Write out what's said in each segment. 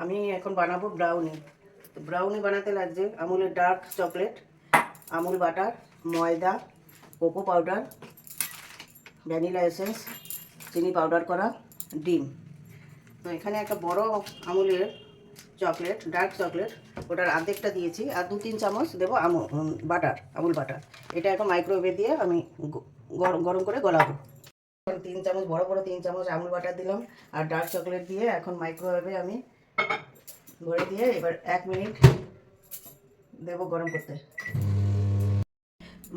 আমি এখন বানাবো ব্রাউনি। তো ব্রাউনি বানাতে লাগছে আমুলের ডার্ক চকলেট, আমুল বাটার, ময়দা, কোকো পাউডার, ভ্যানিলা এসেন্স, চিনি পাউডার করা, ডিম। তো এখানে একটা বড় আমুলের চকলেট, ডার্ক চকলেট, ওটার অর্ধেকটা দিয়েছি, আর 2-3 চামচ দেবো আমুল বাটার। এটা এখন মাইক্রোওয়েভে দিয়ে আমি গরম করে গলাবো। 3 চামচ বড় 3 চামচ আমুল বাটার দিলাম আর ডার্ক চকলেট দিয়ে এখন মাইক্রোওয়েভে আমি ভরে দিয়ে এবার 1 মিনিট দেবো গরম করতে।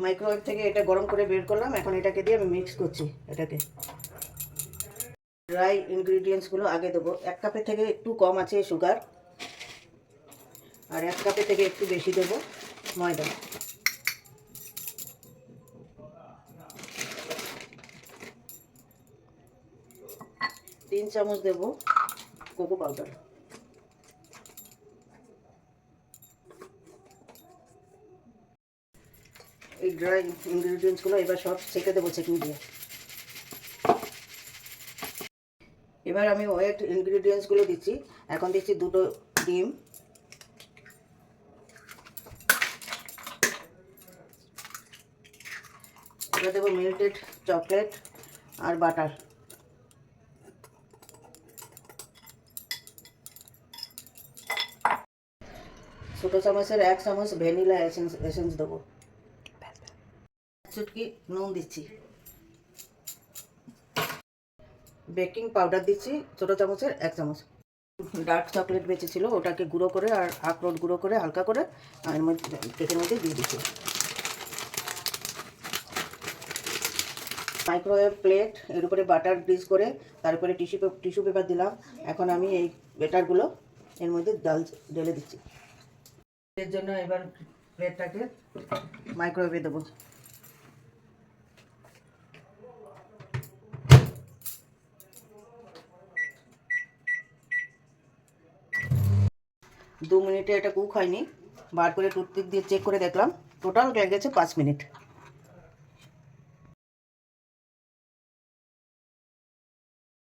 মাইক্রোওয়েভ থেকে এটা গরম করে বের করলাম। এখন এটাকে দিয়ে আমি মিক্স করছি। এটাকে ড্রাই ইনগ্রিডিয়েন্টসগুলো আগে দেবো। 1 কাপের থেকে একটু কম আছে সুগার, আর 1 কাপের থেকে একটু বেশি দেবো ময়দা। তিন চামচ দেবো কোকো পাউডার। এই ড্রাই ইনগ্রিডিয়েন্টসগুলো এবার সব ছেঁকে দেবো ছেঁকি দিয়ে। এবার আমি ওয়েট ইনগ্রিডিয়েন্টসগুলো দিচ্ছি। এখন দিচ্ছি 2টো ডিম, এবার দেবো মেল্টেড চকলেট আর বাটার। ছোটো চামচের 1 চামচ ভ্যানিলা এসেন্স দেবো। চুটকি নুন দিচ্ছি। বেকিং পাউডার দিচ্ছি ছোটো চামচের 1 চামচ। ডার্ক চকলেট বেঁচেছিল, ওটাকে গুঁড়ো করে আর আখরোট গুঁড়ো করে হালকা করে এর মধ্যে কেকের মধ্যে দিয়ে দিচ্ছি। মাইক্রোওয়েভ প্লেট, এর উপরে বাটার গ্রিজ করে তারপরে টিস্যু পেপার দিলাম। এখন আমি এই ব্যাটারগুলো এর মধ্যে ঢেলে দিচ্ছি। এর জন্য এবার প্লেটটাকে মাইক্রোওয়েভে দেবো। 2 মিনিটে এটা কুক হয়নি, বার করে টুথপিক দিয়ে চেক করে দেখলাম, টোটাল লেগেছে 5 মিনিট।